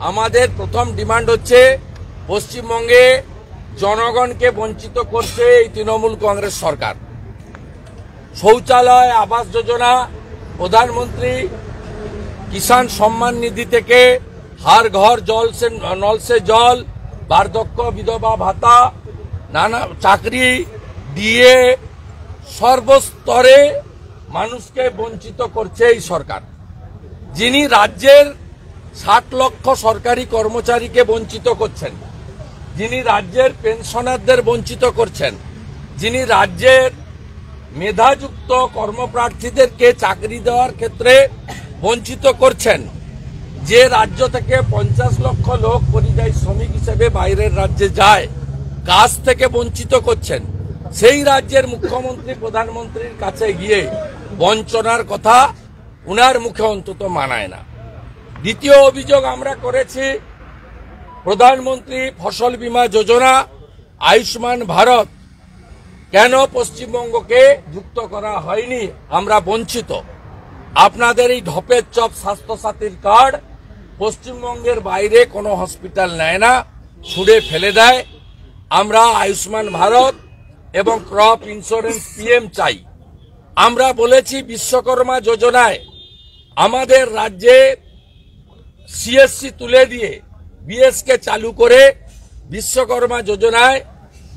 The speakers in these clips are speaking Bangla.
আমাদের প্রথম ডিমান্ড হচ্ছে পশ্চিমবঙ্গে জনগণকে বঞ্চিত করছে এই তৃণমূল কংগ্রেস সরকার। শৌচালয়, আবাস যোজনা, প্রধানমন্ত্রী কিষাণ সম্মান নিধি থেকে हर घर नल से जल, बार्धक्य विधवा भाता, नाना चाकरी दिए सर्वस्तरे मानुषके वंचित करছে এই সরকার। যিনি রাজ্যের 60 লক্ষ সরকারি কর্মচারীকে বঞ্চিত করছেন, যিনি রাজ্যের পেনশনারদের বঞ্চিত করছেন, যিনি রাজ্যের মেধাযুক্ত কর্মপ্রার্থীদেরকে চাকরি দেওয়ার ক্ষেত্রে বঞ্চিত করছেন, যে রাজ্য থেকে 50 লক্ষ লোক পরিযায়ী শ্রমিক হিসেবে বাইরের রাজ্যে যায়, কাজ থেকে বঞ্চিত করছেন, সেই রাজ্যের মুখ্যমন্ত্রী প্রধানমন্ত্রীর কাছে গিয়ে বঞ্চনার কথা উনার মুখে অন্তত মানায় না। দ্বিতীয় অভিযোগ আমরা করেছি, প্রধানমন্ত্রী ফসল বীমা যোজনা, আয়ুষ্মান ভারত কেন পশ্চিমবঙ্গকে যুক্ত করা হয়নি, আমরা বঞ্চিত। আপনাদের এই ঢপের চপ স্বাস্থ্যসাথীর কার্ড পশ্চিমবঙ্গের বাইরে কোনো হসপিটাল নেয় না, ছুঁড়ে ফেলে দেয়। আমরা আয়ুষ্মান ভারত এবং ক্রপ ইন্স্যুরেন্স পিএম চাই। আমরা বলেছি বিশ্বকর্মা যোজনায় আমাদের রাজ্যে সিএসসি তুলে দিয়ে বিএসকে চালু করে বিশ্বকর্মা যোজনায়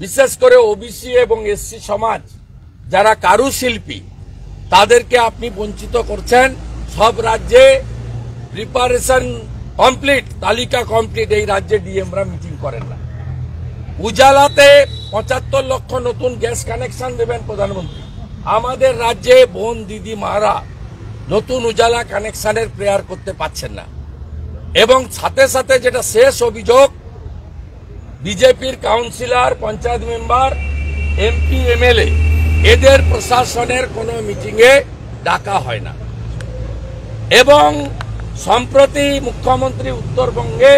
বিশেষ করে ওবিসি এবং এসসি সমাজ যারা কারুশিল্পী তাদেরকে আপনি বঞ্চিত করছেন। সব রাজ্যে প্রিপারেশন কমপ্লিট, তালিকা কমপ্লিট, এই রাজ্যে ডিএমরা মিটিং করেন না। উজালাতে 75 লক্ষ নতুন গ্যাস কানেকশন দেবেন প্রধানমন্ত্রী, আমাদের রাজ্যে বোন দিদি মারা নতুন উজালা কানেকশনের প্রেয়ার করতে পারছেন না। এবং সাথে সাথে যেটা শেষ অভিযোগ, বিজেপির councillor, panchayat member, MP, MLA এদের প্রশাসনের কোনো মিটিংয়ে ডাকা হয় না। এবং সম্প্রতি মুখ্যমন্ত্রী উত্তরবঙ্গে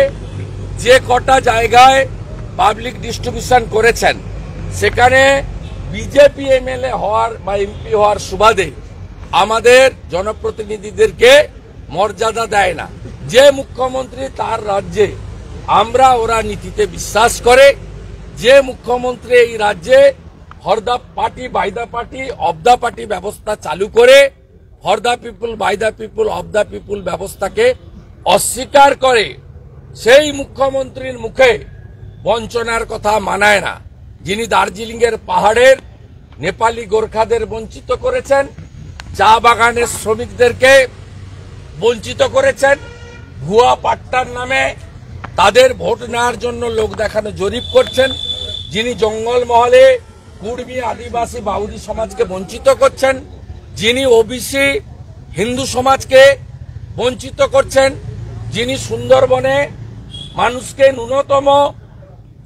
যে কটা জায়গায় পাবলিক ডিস্ট্রিবিউশন করেছেন সেখানে বিজেপি এমএলএ হওয়ার বা এমপি হওয়ার সুবাদে আমাদের জনপ্রতিনিধিদেরকে মর্যাদা দেয় না। যে মুখ্যমন্ত্রী তার রাজ্যে আমরা ওরা নীতিতে বিশ্বাস করে, যে মুখ্যমন্ত্রী এই রাজ্যে for the party by the party of the party ব্যবস্থা চালু করে for the people by the people of the people ব্যবস্থাকে অস্বীকার করে, সেই মুখ্যমন্ত্রীর মুখে বঞ্চনার কথা মানায় না। যিনি দার্জিলিং এর পাহাড়ের নেপালি গোর্খাদের বঞ্চিত করেছেন, চা বাগানের শ্রমিকদেরকে বঞ্চিত করেছেন, ভুয়া পাট্টার নামে তাদের ভোট নেওয়ার জন্য লোক দেখানো জরিপ করছেন, যিনি জঙ্গলমহলে কুর্মী, আদিবাসী, বাউরি সমাজকে বঞ্চিত করছেন, যিনি ওবিসি হিন্দু সমাজকে বঞ্চিত করছেন, যিনি সুন্দরবনে মানুষকে ন্যূনতম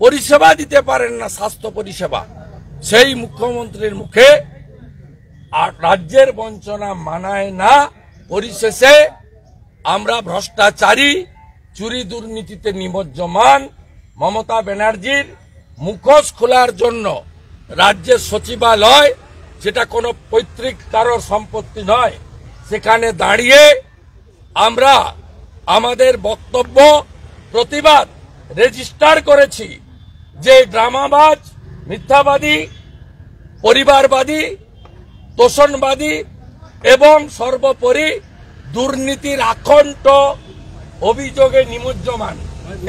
পরিষেবা দিতে পারেন না, স্বাস্থ্য পরিষেবা, সেই মুখ্যমন্ত্রীর মুখে আর রাজ্যের বঞ্চনা মানায় না। পরিশেষে আমরা ভ্রষ্টাচারী, চুরি দুর্নীতিতে নিমজ্জমান মমতা ব্যানার্জির মুখোশ খোলার জন্য রাজ্যের সচিবালয়, যেটা কোনো পৈতৃক কারোর সম্পত্তি নয়, সেখানে দাঁড়িয়ে আমরা আমাদের বক্তব্য প্রতিবাদ রেজিস্টার করেছি যে ড্রামাবাজ, মিথ্যাবাদী, পরিবারবাদী, তোষণবাদী এবং সর্বোপরি দুর্নীতির আখণ্ড অভিযোগে নিমজ্জমান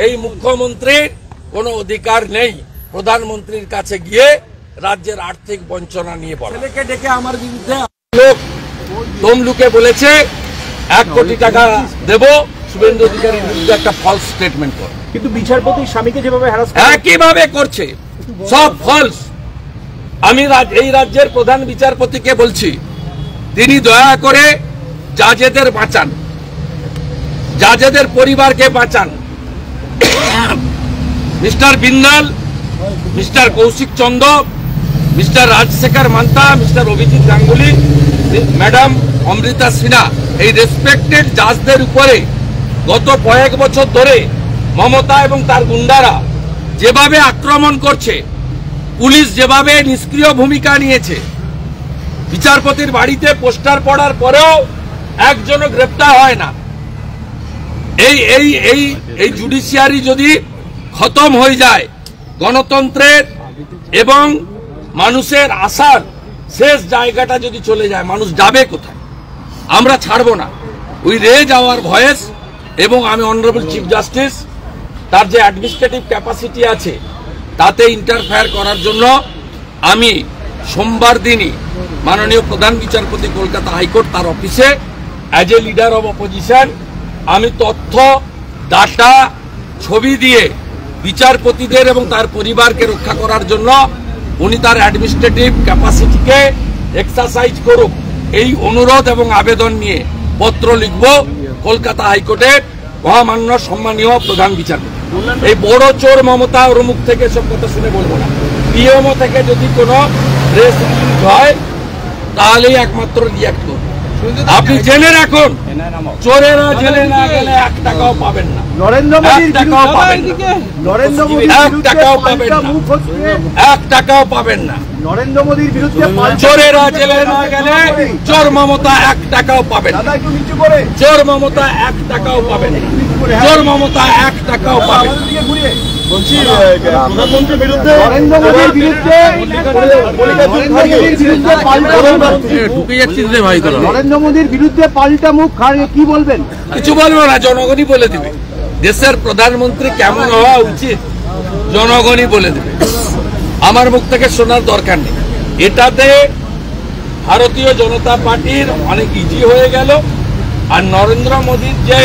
এই মুখ্যমন্ত্রীর কোনো অধিকার নেই প্রধানমন্ত্রীর কাছে গিয়ে রাজ্যের আর্থিক বঞ্চনা নিয়ে বলা। ছেলেকে ডেকে আমার বিরুদ্ধে লোক তমলুকে বলেছে 1 কোটি টাকা দেব, শুভেন্দু অধিকারীর বিরুদ্ধে একটা ফলস স্টেটমেন্ট করে, কিন্তু বিচারপতি স্বামীকে যেভাবে হ্যারাস একইভাবে করছে, সব ফলস। আমি এই রাজ্যের প্রধান বিচারপতিকে বলছি, তিনি দয়া করে জাজেদের বাঁচান, জাজেদের পরিবারকে বাঁচান। Mister Bindal, mister Kaushik Chandra, mister Rajasekhar Mantha, mister Abhijit Ganguly, madam Amrita Sinha, এই রেসপেক্টেড জাজদের উপরে গত কয়েক বছর ধরে মমতা এবং তার গুন্ডারা যেভাবে আক্রমণ করছে, পুলিশ যেভাবে নিষ্ক্রিয় ভূমিকা নিয়েছে, বিচারপতির বাড়িতে পোস্টার পড়ার পরেও একজনও গ্রেপ্তার হয় না। এই এই জুডিশিয়ারি যদি খতম হয়ে যায়, গণতন্ত্রের এবং মানুষের আশার শেষ জায়গাটা যদি চলে যায়, মানুষ যাবে কোথায়? আমরা ছাড়বো না। We raise our voice. এবং আমি অনারেবল চিফ জাস্টিস তার যে অ্যাডমিনিস্ট্রেটিভ ক্যাপাসিটি আছে তাতে ইন্টারফেয়ার করার জন্য আমি সোমবার দিনই মাননীয় প্রধান বিচারপতি কলকাতা হাইকোর্ট তার অফিসে as a leader of opposition আমি তথ্য, ডাটা, ছবি দিয়ে বিচারপতিদের এবং তার পরিবারকে রক্ষা করার জন্য উনি তার অ্যাডমিনিস্ট্রেটিভ ক্যাপাসিটিকে এক্সারসাইজ করুক এই অনুরোধ এবং আবেদন নিয়ে পত্র লিখব কলকাতা হাইকোর্টের মহামান্য সম্মানীয় প্রধান বিচারপতি। এই বড় চোর মমতা ওর মুখ থেকে সব কথা শুনে বলবো না। পিএমও থেকে যদি কোনো প্রেস রিলিজ হয় তাহলেই একমাত্র রিয়াক্ট করব। আপনি জেনে রাখুন, চোরেরা জেলে না গেলে 1 টাকাও পাবেন না। নরেন্দ্র মোদীর টাকাও পাবেন না। নরেন্দ্র মোদীর 1 টাকাও পাবেন না। 1 টাকাও পাবেন না। নরেন্দ্র মোদীর বিরুদ্ধে চোরেরা জেলে না গেলে চোর মমতা 1 টাকাও পাবেন না। চোর মমতা 1 টাকাও পাবেন না। চোর মমতা 1 টাকাও পাবেন না। বলছি প্রধানমন্ত্রীর বিরুদ্ধে নরেন্দ্র মোদীর বিরুদ্ধে নরেন্দ্র মোদীর বিরুদ্ধে পাল্টা মুখ কি বলবেন? কিছু বলবো না, জনগণই বলে দিবে। দেশের প্রধানমন্ত্রী কেমন হওয়া উচিত জনগণই বলে দেবে। আমার মুখ থেকে শোনার দরকার নেই। এটাতে ভারতীয় জনতা পার্টির অনেক ইজি হয়ে গেল। আর নরেন্দ্র মোদীর যে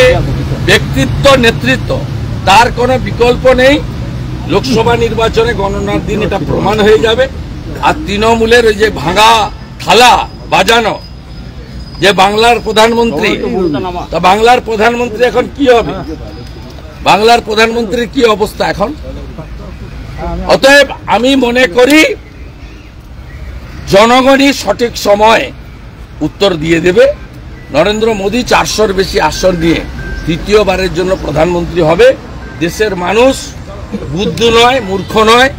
ব্যক্তিত্ব, নেতৃত্ব, তার কোনো বিকল্প নেই। লোকসভা নির্বাচনে গণনার দিন এটা প্রমাণ হয়ে যাবে। আর তৃণমূলের ওই যে ভাঙা থালা বাজানো যে বাংলার প্রধানমন্ত্রী, তা বাংলার প্রধানমন্ত্রী এখন কি হবে? বাংলার প্রধানমন্ত্রীর কি অবস্থা এখন? অতএব আমি মনে করি জনগণই সঠিক সময় উত্তর দিয়ে দেবে। নরেন্দ্র মোদী 400-র বেশি আসন নিয়ে তৃতীয়বারের জন্য প্রধানমন্ত্রী হবে। দেশের মানুষ বুদ্ধ নয়, মূর্খ নয়,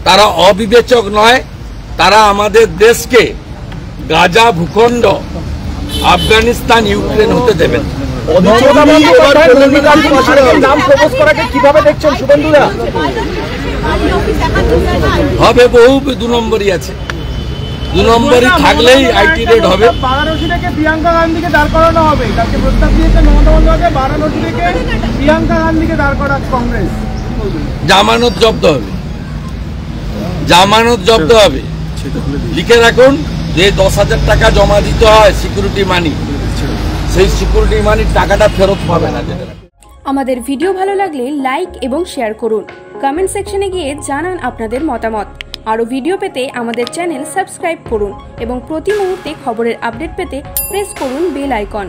তারা অবিবেচক নয়। তারা আমাদের দেশকে গাজা ভূখণ্ড, আফগানিস্তান, ইউক্রেন হতে দেবেন। হবে বহু 2 নম্বরই আছে। 2 নম্বরই থাকলেই আইটি রেড হবে। বারাণসী থেকে প্রিয়াঙ্কা গান্ধীকে দাঁড় করানো হবে। তাকে প্রস্তাব দিয়েছে মমতা বন্দ্যোপাধ্যায়, বারাণসী থেকে প্রিয়াঙ্কা গান্ধীকে দাঁড় করাচ্ছে কংগ্রেস। জামানত জব্দ হবে, জামানত জব্দ হবে। লিখে রাখুন যে 10,000 টাকা জমা দিতে হয় সিকিউরিটি মানি, সেই সিকিউরিটি মানির টাকাটা ফেরত পাবে না। আমাদের ভিডিও ভালো লাগলে লাইক এবং শেয়ার করুন। কমেন্ট সেকশনে গিয়ে জানান আপনাদের মতামত। আরও ভিডিও পেতে আমাদের চ্যানেল সাবস্ক্রাইব করুন এবং প্রতি মুহূর্তে খবরের আপডেট পেতে প্রেস করুন বেল আইকন।